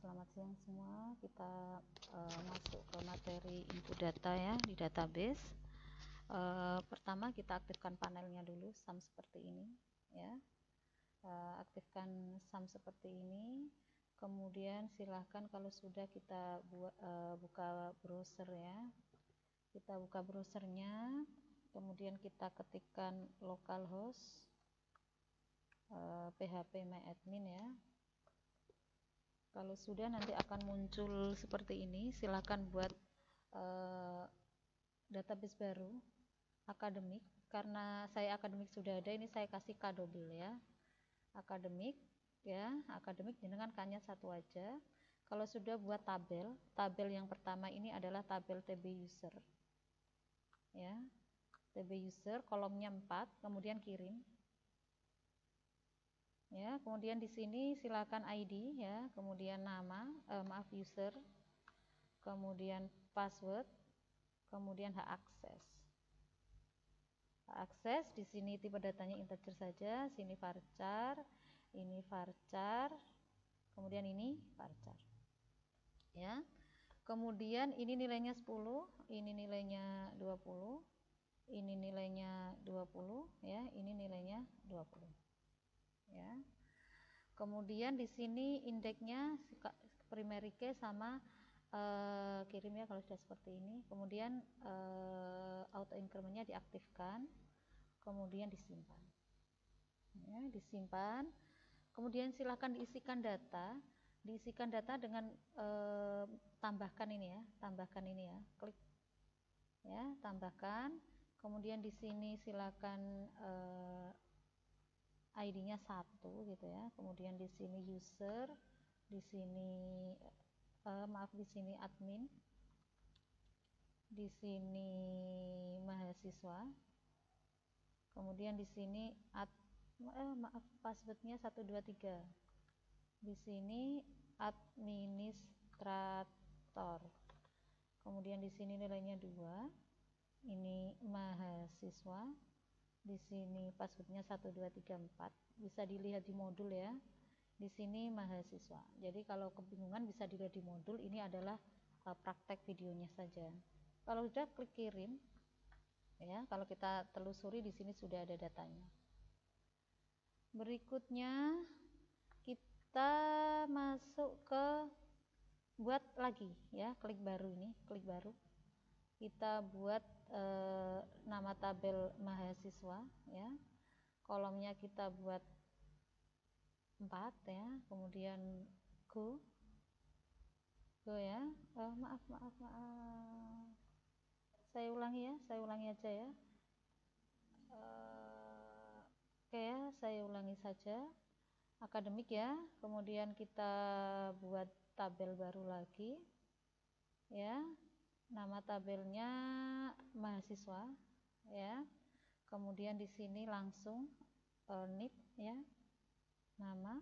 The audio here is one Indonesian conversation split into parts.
Selamat siang semua. Kita masuk ke materi input data ya di database. Pertama kita aktifkan panelnya dulu, sum seperti ini ya. Aktifkan sum seperti ini. Kemudian silahkan kalau sudah kita buka browser ya. Kita buka browsernya. Kemudian kita ketikkan localhost phpMyAdmin ya. Kalau sudah nanti akan muncul seperti ini. Silakan buat database baru akademik. Karena saya akademik sudah ada, ini saya kasih K double ya. Akademik ya, akademik dengan K-nya satu aja. Kalau sudah buat tabel, tabel yang pertama ini adalah tabel TB user. Ya. TB user kolomnya 4, kemudian kirim. Ya, kemudian di sini silakan ID ya, kemudian nama, user, kemudian password, kemudian hak akses. Hak akses di sini tipe datanya integer saja, sini varchar, ini varchar, kemudian ini varchar. Ya. Kemudian ini nilainya 10, ini nilainya 20, ini nilainya 20 ya, ini nilainya 20. Ya. Kemudian di sini indeksnya primary key sama kirim ya kalau sudah seperti ini. Kemudian auto incrementnya diaktifkan, kemudian disimpan. Ya, disimpan. Kemudian silahkan diisikan data dengan tambahkan ini ya, klik ya, tambahkan. Kemudian di sini silakan ID-nya 1 gitu ya. Kemudian di sini user, di sini di sini admin, di sini mahasiswa. Kemudian di sini passwordnya 123. Di sini administrator. Kemudian di sini nilainya 2. Ini mahasiswa. Di sini passwordnya 1234. Bisa dilihat di modul ya. Di sini mahasiswa. Jadi kalau kebingungan bisa dilihat di modul. Ini adalah praktek videonya saja. Kalau sudah klik kirim. Ya, kalau kita telusuri di sini sudah ada datanya. Berikutnya kita masuk ke buat lagi ya, klik baru ini, klik baru. Kita buat nama tabel mahasiswa ya. Kolomnya kita buat 4 ya, kemudian go ya. Maaf. Saya ulangi aja ya. Oke ya, saya ulangi saja. Akademik ya, kemudian kita buat tabel baru lagi ya. Nama tabelnya mahasiswa ya. Kemudian di sini langsung NIP ya, nama,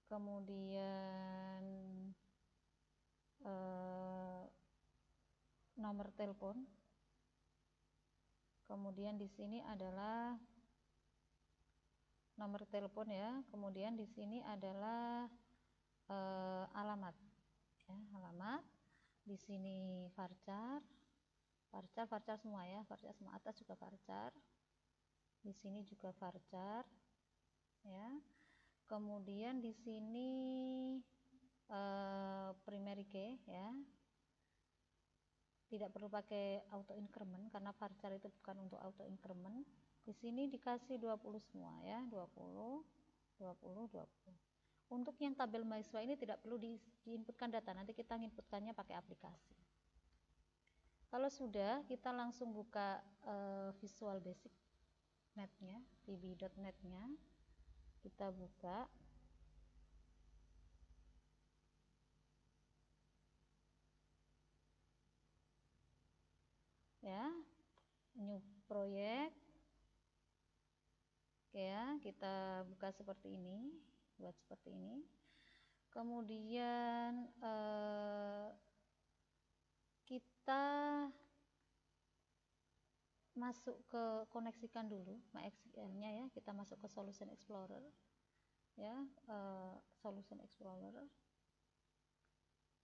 kemudian nomor telepon, kemudian di sini adalah nomor telepon ya, kemudian di sini adalah alamat ya, alamat. Di sini varchar semua ya, varchar semua, atas juga varchar, di sini juga varchar ya. Kemudian di sini primary key ya, tidak perlu pakai auto increment karena varchar itu bukan untuk auto increment. Di sini dikasih 20 semua ya, 20. Untuk yang tabel mahasiswa ini tidak perlu diinputkan data, nanti kita inputkannya pakai aplikasi. Kalau sudah, kita langsung buka Visual Basic Net-nya, vb.net-nya. Kita buka. Ya, new project. Oke ya, kita buka seperti ini, buat seperti ini. Kemudian kita masuk ke koneksikan dulu MySQL-nya ya, kita masuk ke Solution Explorer. ya, Solution Explorer.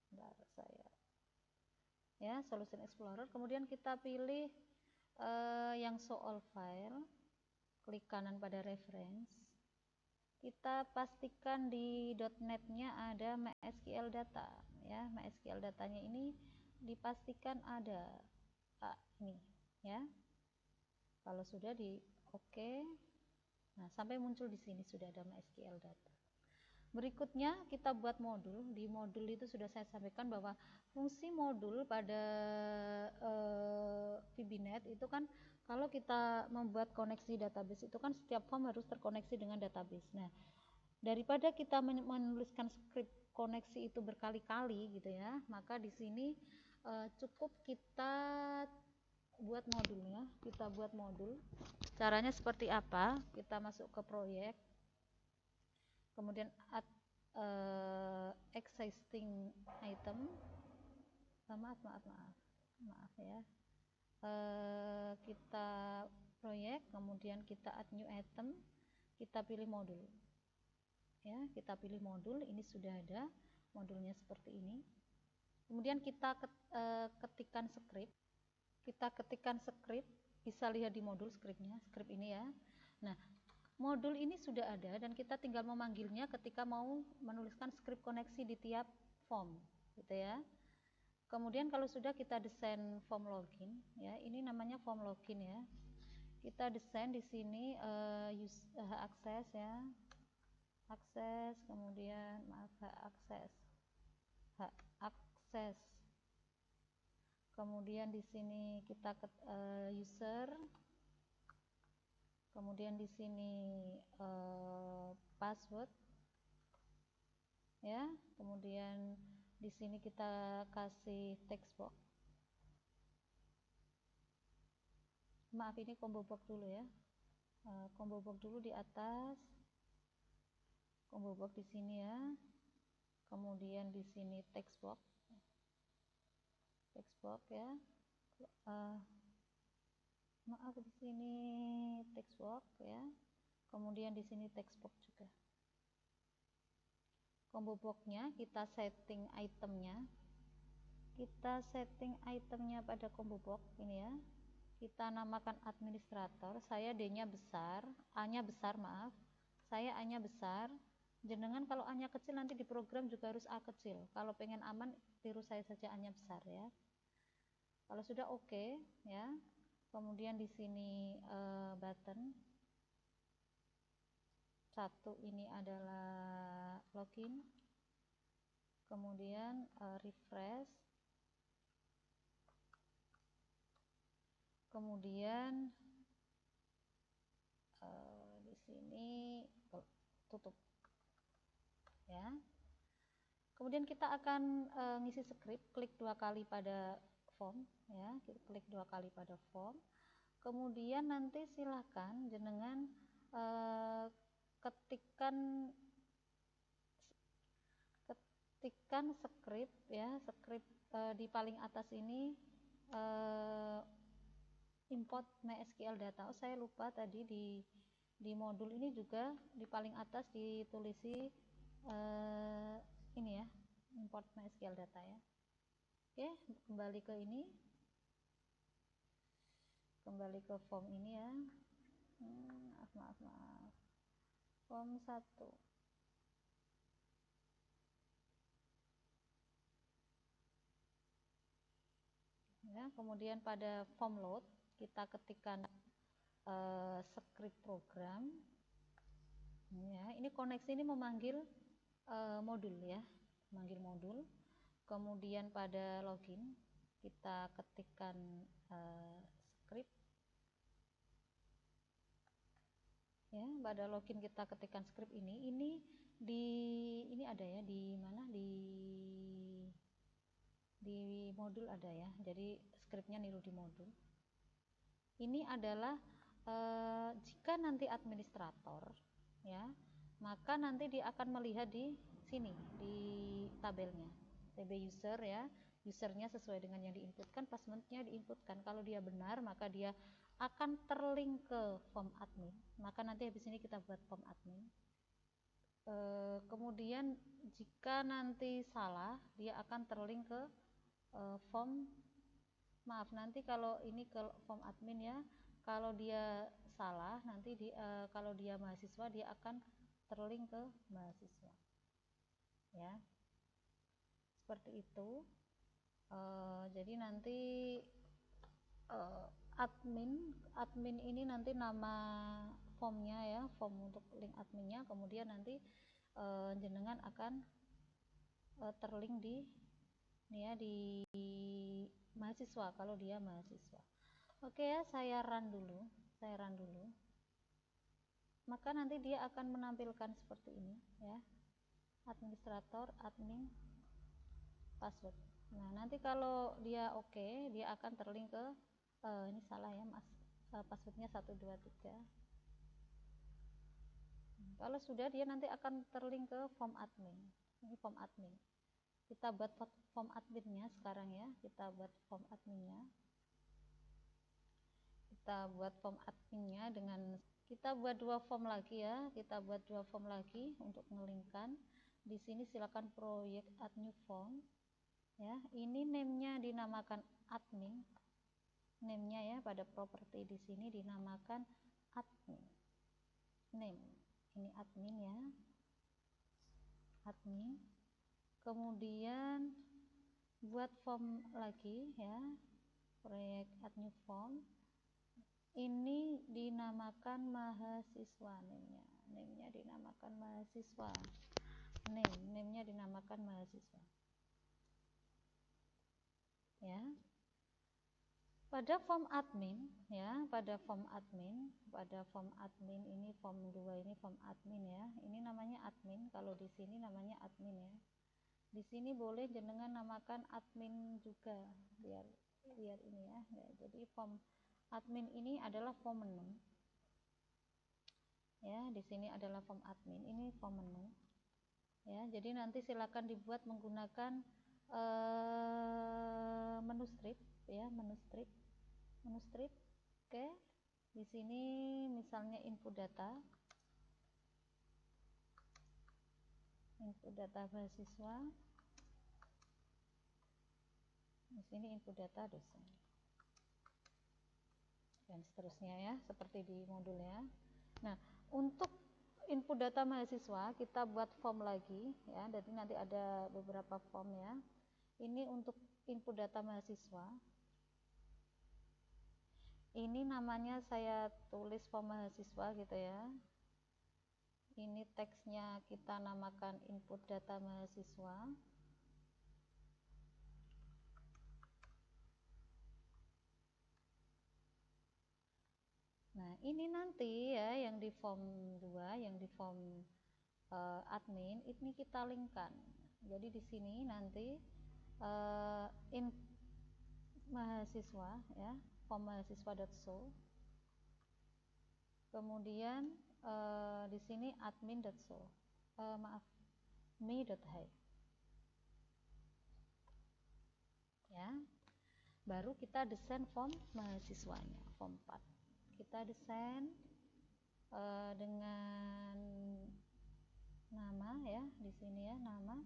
Bentar, Solution Explorer. Kemudian kita pilih yang show all file, klik kanan pada reference. Kita pastikan di .NET-nya ada MySQL data, ya. MySQL datanya ini dipastikan ada ini, ya. Kalau sudah di oke, nah sampai muncul di sini sudah ada MySQL data. Berikutnya kita buat modul. Di modul itu sudah saya sampaikan bahwa fungsi modul pada VBNet itu kan kalau kita membuat koneksi database itu kan setiap form harus terkoneksi dengan database. Nah, daripada kita menuliskan script koneksi itu berkali-kali gitu ya, maka di sini cukup kita buat modulnya. Kita buat modul. Caranya seperti apa? Kita masuk ke proyek, kemudian add existing item. Maaf ya. Kita proyek, kemudian kita add new item, kita pilih modul, ya. Kita pilih modul. Ini sudah ada modulnya seperti ini. Kemudian kita ketikkan script. Bisa lihat di modul script ini ya. Nah, modul ini sudah ada dan kita tinggal memanggilnya ketika mau menuliskan script koneksi di tiap form, gitu ya. Kemudian kalau sudah kita desain form login, ya, ini namanya form login ya. Kita desain di sini akses ya, kemudian akses. Kemudian di sini kita user, kemudian di sini password, ya. Kemudian di sini kita kasih text box. Maaf, ini combo box dulu ya. Combo box dulu di atas. Combo box di sini ya. Kemudian di sini text box ya. Maaf, di sini text box ya. Kemudian di sini text box juga. Combo box-nya kita setting itemnya. Pada combo box ini ya. Kita namakan administrator. Saya D-nya besar, A-nya besar, maaf. Saya A-nya besar. Jenengan kalau A-nya kecil nanti di program juga harus A kecil. Kalau pengen aman, tiru saya saja A-nya besar ya. Kalau sudah oke, ya. Kemudian di sini button. Satu ini adalah login. Kemudian refresh. Kemudian di sini tutup, ya. Kemudian kita akan ngisi script. Klik 2 kali pada form, ya. Klik 2 kali pada form. Kemudian nanti silakan jenengan ketikkan script ya, script di paling atas ini import MySQL data. Oh, saya lupa tadi di modul ini juga di paling atas ditulisi ini ya, import MySQL data ya. Oke, kembali ke ini. Kembali ke form ini ya. Maaf. Form 1. Ya, kemudian pada form load kita ketikkan script program. Ya, ini koneksi ini memanggil modul ya, memanggil modul. Kemudian pada login kita ketikkan script. Ya, pada login kita ketikkan script ini ada ya, di mana, di modul ada ya. Jadi scriptnya niru di modul. Ini adalah jika nanti administrator ya, maka nanti dia akan melihat di sini di tabelnya TB user ya, usernya sesuai dengan yang diinputkan, passwordnya diinputkan. Kalau dia benar maka dia akan terlink ke form admin. Maka nanti habis ini kita buat form admin. kemudian jika nanti salah dia akan terlink ke form, maaf, nanti kalau ini ke form admin ya, kalau dia salah nanti kalau dia mahasiswa dia akan terlink ke mahasiswa ya, seperti itu. Jadi nanti admin ini nanti nama formnya ya, form untuk link adminnya, kemudian nanti jenengan akan terlink di ini ya, di mahasiswa kalau dia mahasiswa. Oke ya, saya run dulu, maka nanti dia akan menampilkan seperti ini ya, administrator admin password. Nah nanti kalau dia oke, dia akan terlink ke ini salah ya mas, passwordnya 123. Kalau sudah, dia nanti akan terlink ke form admin. Ini form admin, kita buat form adminnya sekarang ya, kita buat form adminnya dengan kita buat dua form lagi ya, untuk ngelingkan. Di sini silakan project add new form ya, ini name-nya dinamakan admin, name-nya ya, pada properti di sini dinamakan admin name, ini admin ya, admin. Kemudian buat form lagi ya, project add new form, ini dinamakan mahasiswa, name-nya dinamakan mahasiswa, name-nya dinamakan mahasiswa ya. Pada form admin ya, pada form admin ini form 2, ini form admin ya, ini namanya admin, kalau di sini namanya admin ya. Di sini boleh jenengan namakan admin juga, biar ini ya. Jadi form admin ini adalah form menu ya, di sini adalah form admin, ini form menu ya. Jadi nanti silakan dibuat menggunakan menu strip ya, menu strip. Oke, di sini misalnya input data mahasiswa, di sini input data dosen, dan seterusnya ya, seperti di modul ya. Nah, untuk input data mahasiswa kita buat form lagi ya, jadi nanti ada beberapa form ya. Ini untuk input data mahasiswa, ini namanya saya tulis form mahasiswa gitu ya. Ini teksnya kita namakan input data mahasiswa. Nah ini nanti ya, yang di form 2, yang di form admin ini kita linkkan. Jadi di sini nanti mahasiswa ya, form mahasiswa.show, kemudian di sini admin.show, maaf, me.hide ya. Baru kita desain form mahasiswanya, form 4 kita desain dengan nama ya, di sini ya, nama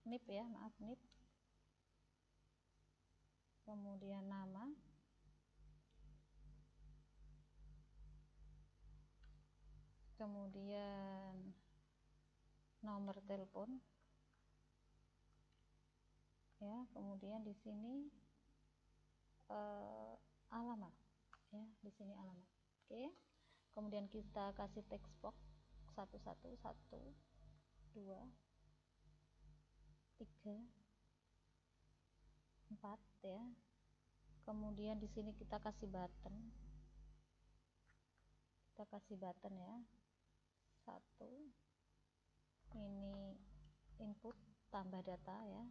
NIP ya, maaf, NIP, kemudian nama, kemudian nomor telepon ya, kemudian di sini alamat ya, di sini alamat. Oke, kemudian kita kasih text box 1, 1, 1, 2, 3, 4 ya. Kemudian di sini kita kasih button ya, 1, ini input tambah data ya,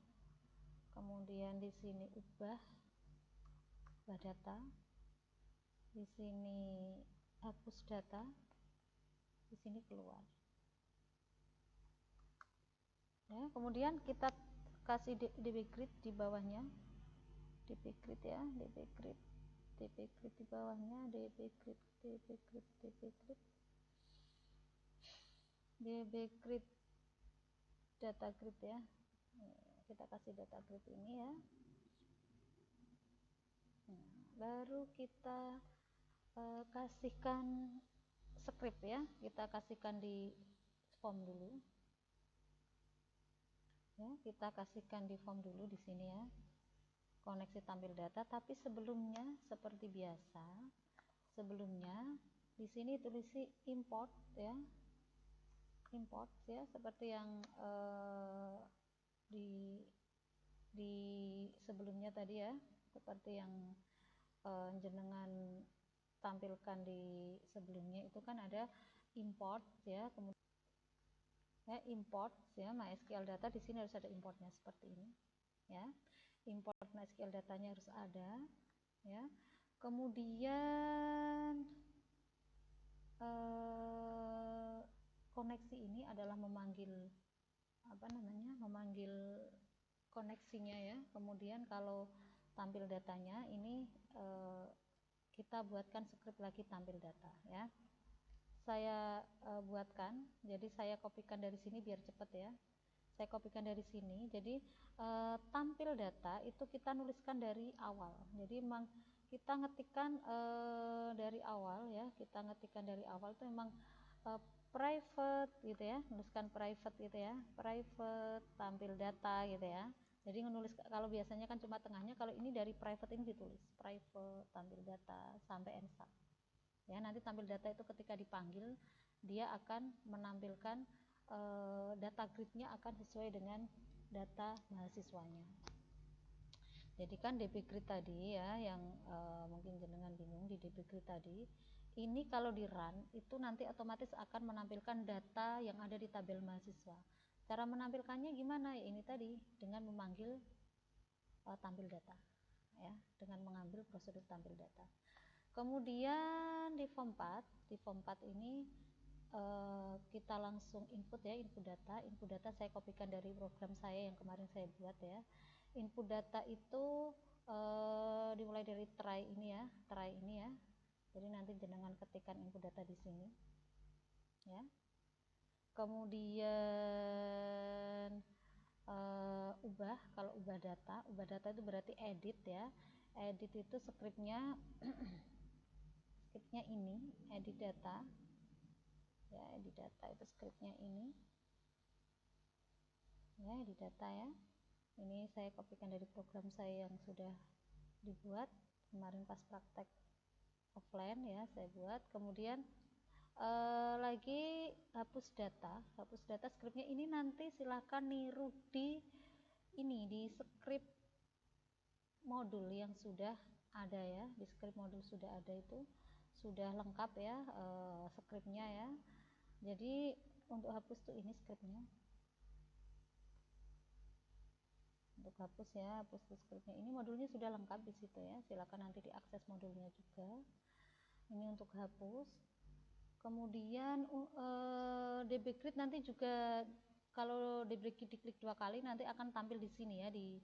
kemudian di sini ubah data, di sini hapus data, di sini keluar ya. Kemudian kita kasih db grid di bawahnya, db grid ya, db grid di bawahnya, db grid. db grid data grid ya. Kita kasih data grid ini ya. Baru kita kasihkan script ya, kita kasihkan di form dulu ya, kita kasihkan di form dulu di sini ya, koneksi tampil data. Tapi sebelumnya seperti biasa, sebelumnya di sini tulisi import ya, import ya, seperti yang di sebelumnya tadi ya, seperti yang jenengan tampilkan di sebelumnya itu kan ada import ya, kemudian ya, import ya MySQL data, di sini harus ada importnya seperti ini ya, import MySQL datanya harus ada ya. Kemudian koneksi ini adalah memanggil memanggil koneksinya ya. Kemudian kalau tampil datanya ini kita buatkan script lagi tampil data ya. Saya buatkan, jadi saya kopikan dari sini biar cepat ya. Saya kopikan dari sini. Jadi tampil data itu kita nuliskan dari awal. Jadi memang kita ngetikkan dari awal ya. Kita ngetikkan dari awal itu memang private gitu ya, nuliskan private gitu ya, private tampil data gitu ya. Jadi menulis, kalau biasanya kan cuma tengahnya, kalau ini dari private ini ditulis private tampil data sampai ensat ya. Nanti tampil data itu ketika dipanggil dia akan menampilkan data gridnya akan sesuai dengan data mahasiswanya. Jadi kan DB grid tadi ya, yang mungkin jenengan bingung di DB grid tadi, ini kalau di run itu nanti otomatis akan menampilkan data yang ada di tabel mahasiswa. Cara menampilkannya gimana? Ya, ini tadi dengan memanggil tampil data ya, dengan mengambil prosedur tampil data. Kemudian di form 4 ini kita langsung input ya, input data saya kopikan dari program saya yang kemarin saya buat ya. Input data itu dimulai dari try ini ya, jadi nanti jenengan ketikkan input data di sini ya. Kemudian kalau ubah data itu berarti edit ya. Edit itu scriptnya ini edit data ya, edit data itu scriptnya ini ya, edit data ya. Ini saya kopikan dari program saya yang sudah dibuat kemarin pas praktek offline ya, saya buat. Kemudian lagi hapus data scriptnya ini nanti silahkan niru di ini, di script modul yang sudah ada ya, di script modul sudah ada itu sudah lengkap ya scriptnya ya. Jadi untuk hapus tuh ini scriptnya, untuk hapus ya, hapus scriptnya ini modulnya sudah lengkap di situ ya, silakan nanti diakses modulnya juga. Ini untuk hapus. Kemudian DB grid nanti juga kalau DB grid diklik 2 kali nanti akan tampil di sini ya, di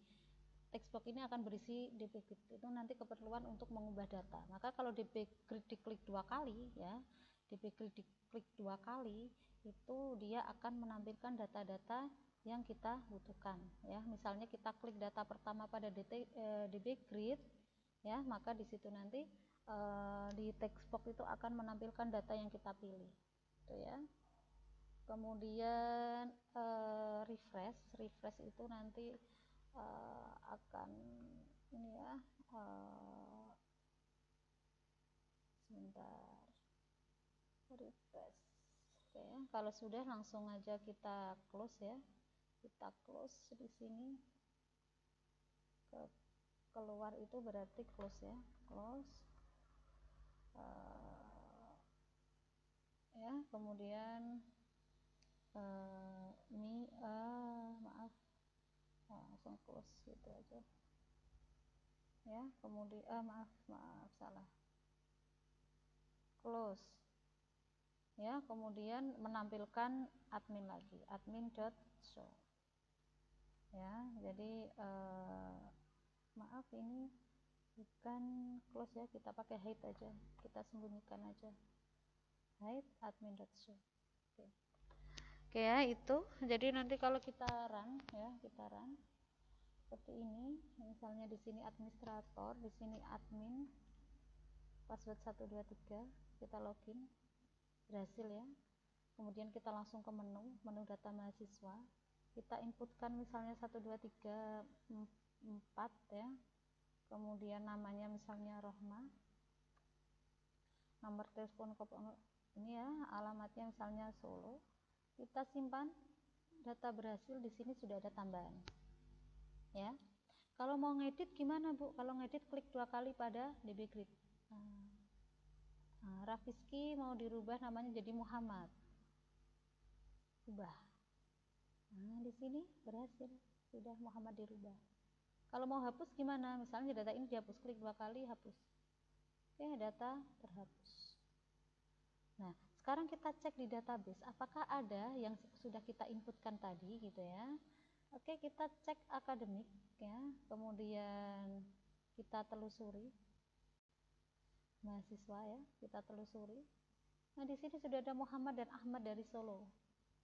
text box ini akan berisi DB grid, itu nanti keperluan untuk mengubah data. Maka kalau DB grid diklik 2 kali ya, DB grid diklik 2 kali itu dia akan menampilkan data-data yang kita butuhkan ya. Misalnya kita klik data pertama pada DB grid ya, maka di situ nanti di text box itu akan menampilkan data yang kita pilih gitu ya. Kemudian refresh itu nanti akan ini ya, sebentar, refresh. Oke ya, kalau sudah langsung aja kita close ya, kita close di sini. Keluar itu berarti close ya, close ya. Kemudian ini maaf, langsung close gitu aja ya. Kemudian maaf salah, close ya. Kemudian menampilkan admin lagi, admin.show ya. Jadi maaf ini bukan close ya, kita pakai hide aja, kita sembunyikan aja, hide admin.show. Oke. Oke ya, itu. Jadi nanti kalau kita run ya, kita run seperti ini. Misalnya di sini administrator, di sini admin, password 123, kita login, berhasil ya. Kemudian kita langsung ke menu data mahasiswa. Kita inputkan misalnya 123 4 ya. Kemudian namanya misalnya Rohma. Nomor telepon ini ya, alamatnya misalnya Solo. Kita simpan data berhasil, di sini sudah ada tambahan. Ya. Kalau mau ngedit gimana, Bu? Kalau ngedit klik 2 kali pada DB Grid. Rafiski mau dirubah namanya jadi Muhammad. Ubah. Nah, di sini berhasil, sudah Muhammad dirubah. Kalau mau hapus gimana? Misalnya data ini dihapus, klik 2 kali hapus. Oke, data terhapus. Nah, sekarang kita cek di database apakah ada yang sudah kita inputkan tadi gitu ya. Oke, kita cek akademik ya. Kemudian kita telusuri mahasiswa ya, kita telusuri. Nah, di sini sudah ada Muhammad dan Ahmad dari Solo.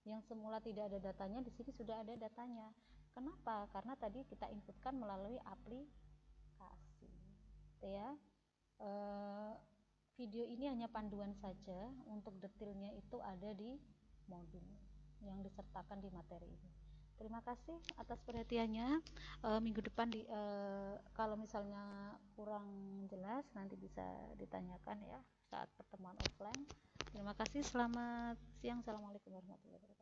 Yang semula tidak ada datanya, di sini sudah ada datanya. Kenapa? Karena tadi kita inputkan melalui aplikasi. Ya. Video ini hanya panduan saja, untuk detailnya itu ada di modul yang disertakan di materi ini. Terima kasih atas perhatiannya. Minggu depan kalau misalnya kurang jelas nanti bisa ditanyakan ya saat pertemuan offline. Terima kasih, selamat siang. Assalamualaikum warahmatullahi wabarakatuh.